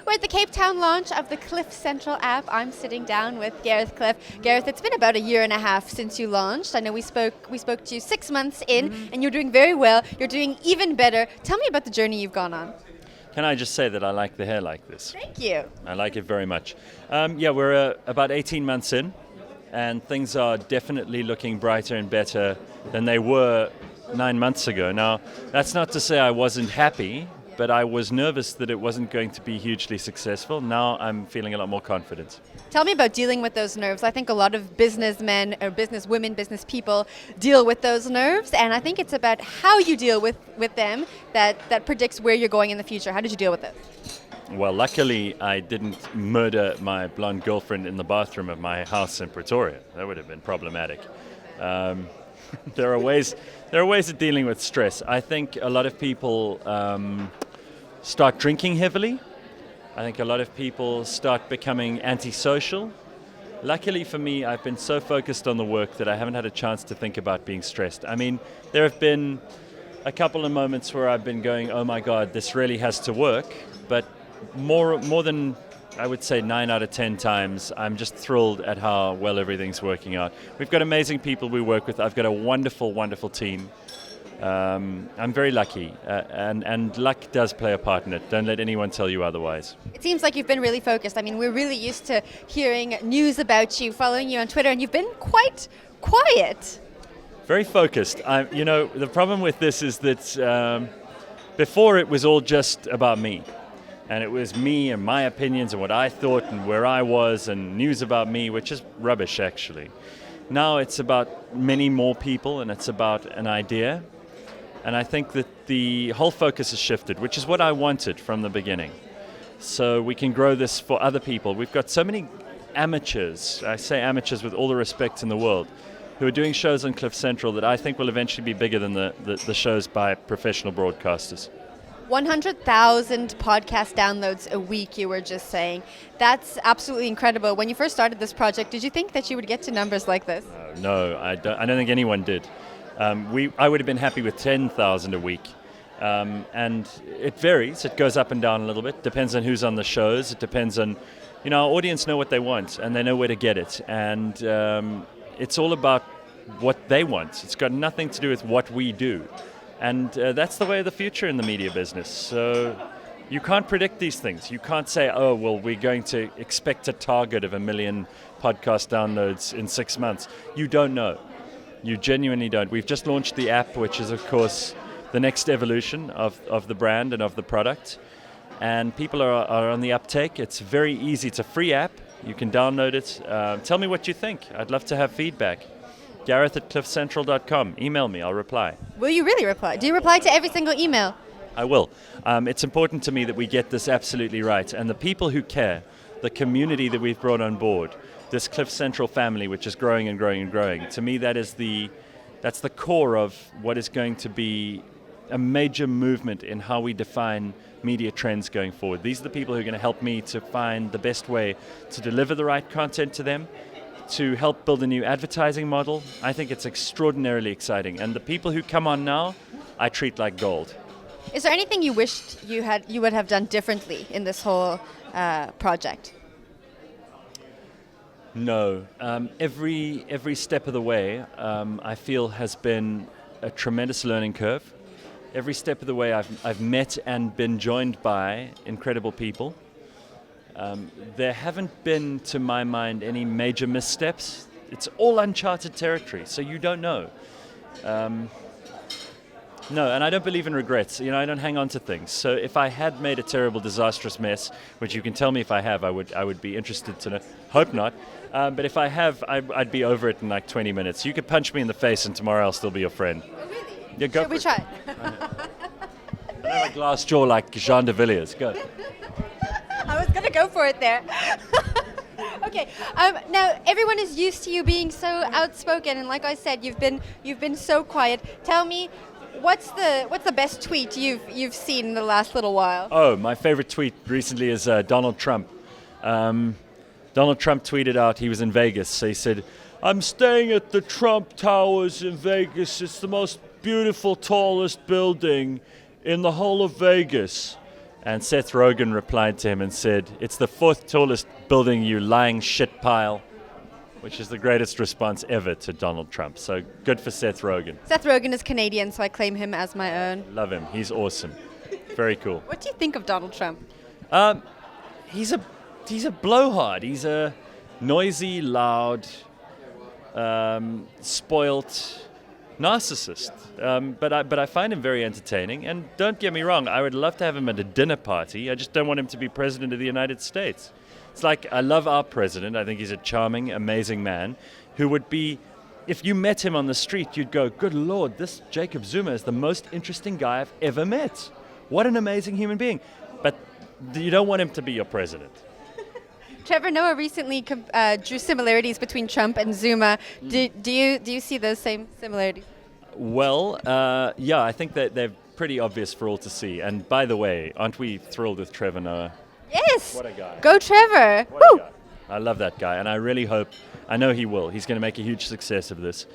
We're at the Cape Town launch of the CliffCentral app. I'm sitting down with Gareth Cliff. Gareth, it's been about a year and a half since you launched. I know we spoke to you 6 months in, and you're doing very well. You're doing even better. Tell me about the journey you've gone on. Can I just say that I like the hair like this? Thank you. I like it very much. We're about 18 months in, and things are definitely looking brighter and better than they were 9 months ago. Now, that's not to say I wasn't happy, but I was nervous that it wasn't going to be hugely successful. Now I'm feeling a lot more confident. Tell me about dealing with those nerves. I think a lot of businessmen or businesswomen, business people deal with those nerves, and I think it's about how you deal with them that predicts where you're going in the future. How did you deal with it? Well, luckily I didn't murder my blonde girlfriend in the bathroom of my house in Pretoria. That would have been problematic. There are ways of dealing with stress. I think a lot of people start drinking heavily. I think a lot of people start becoming antisocial. Luckily for me, I've been so focused on the work that I haven't had a chance to think about being stressed. I mean, there have been a couple of moments where I've been going, oh my God, this really has to work. But more than, I would say, 9 out of 10 times, I'm just thrilled at how well everything's working out. We've got amazing people we work with. I've got a wonderful, wonderful team. I'm very lucky, and luck does play a part in it. Don't let anyone tell you otherwise. It seems like you've been really focused. I mean, we're really used to hearing news about you, following you on Twitter, and you've been quite quiet. Very focused. The problem with this is that before it was all just about me. And it was me and my opinions and what I thought and where I was and news about me, which is rubbish, actually. Now it's about many more people and it's about an idea. And I think that the whole focus has shifted, which is what I wanted from the beginning. So we can grow this for other people. We've got so many amateurs, I say amateurs with all the respect in the world, who are doing shows on CliffCentral that I think will eventually be bigger than the shows by professional broadcasters. 100,000 podcast downloads a week, you were just saying. That's absolutely incredible. When you first started this project, did you think that you would get to numbers like this? No, I don't think anyone did. I would have been happy with 10,000 a week. And it varies. It goes up and down a little bit. Depends on who's on the shows. It depends on, our audience know what they want and they know where to get it. And it's all about what they want. It's got nothing to do with what we do. And that's the way of the future in the media business. So you can't predict these things. You can't say, oh, well, we're going to expect a target of 1 million podcast downloads in 6 months. You don't know. You genuinely don't. We've just launched the app, which is, of course, the next evolution of the brand and of the product. And people are on the uptake. It's very easy. It's a free app. You can download it. Tell me what you think. I'd love to have feedback. Gareth@cliffcentral.com. Email me. I'll reply. Will you really reply? Do you reply to every single email? I will. It's important to me that we get this absolutely right. And the people who care, the community that we've brought on board, this CliffCentral family, which is growing and growing and growing, to me that's the core of what is going to be a major movement in how we define media trends going forward. These are the people who are going to help me to find the best way to deliver the right content to them, to help build a new advertising model. I think it's extraordinarily exciting. And the people who come on now, I treat like gold. Is there anything you wished you would have done differently in this whole project? No. Every step of the way, I feel, has been a tremendous learning curve. Every step of the way, I've met and been joined by incredible people. There haven't been, to my mind, any major missteps. It's all uncharted territory, so you don't know. No, and I don't believe in regrets. I don't hang on to things. So if I had made a terrible, disastrous mess, which you can tell me if I have, I would be interested to know. Hope not. But if I have, I'd be over it in like 20 minutes. You could punch me in the face and tomorrow I'll still be your friend. Oh, really? Yeah, go. Should we try? I have a glass jaw like Jean de Villiers. Go. I was going to go for it there. Okay. Now everyone is used to you being so outspoken, and like I said, you've been so quiet. Tell me, what's the best tweet you've seen in the last little while? Oh, my favorite tweet recently is Donald Trump. Donald Trump tweeted out he was in Vegas. So he said, "I'm staying at the Trump Towers in Vegas. It's the most beautiful, tallest building in the whole of Vegas." And Seth Rogen replied to him and said, "It's the fourth tallest building, you lying shit pile," which is the greatest response ever to Donald Trump. So good for Seth Rogen. Seth Rogen is Canadian, so I claim him as my own. Love him. He's awesome. Very cool. What do you think of Donald Trump? He's a blowhard. He's a noisy, loud, spoilt narcissist. But I find him very entertaining. And don't get me wrong, I would love to have him at a dinner party. I just don't want him to be president of the United States. It's like, I love our president. I think he's a charming, amazing man who would be, if you met him on the street, you'd go, good Lord, this Jacob Zuma is the most interesting guy I've ever met. What an amazing human being. But you don't want him to be your president. Trevor Noah recently drew similarities between Trump and Zuma. Do you see those same similarities? Well, yeah, I think that they're pretty obvious for all to see. And by the way, aren't we thrilled with Trevor Noah? Yes. What a guy. Go Trevor. What a Woo. guy. I love that guy, and I really hope, I know he will. He's going to make a huge success of this.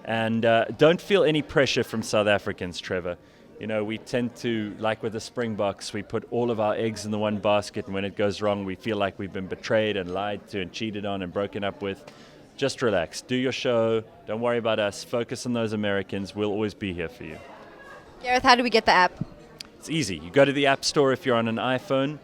And don't feel any pressure from South Africans, Trevor. You know, we tend to, like with the Springboks, we put all of our eggs in the one basket, and when it goes wrong, we feel like we've been betrayed and lied to and cheated on and broken up with. Just relax. Do your show. Don't worry about us. Focus on those Americans. We'll always be here for you. Gareth, how do we get the app? It's easy. You go to the App Store if you're on an iPhone,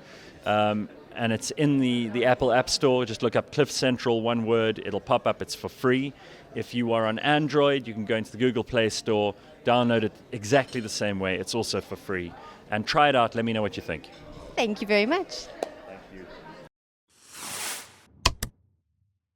and it's in the Apple App Store. Just look up CliffCentral, one word. It'll pop up. It's for free. If you are on Android, you can go into the Google Play Store, download it exactly the same way. It's also for free. And try it out. Let me know what you think. Thank you very much.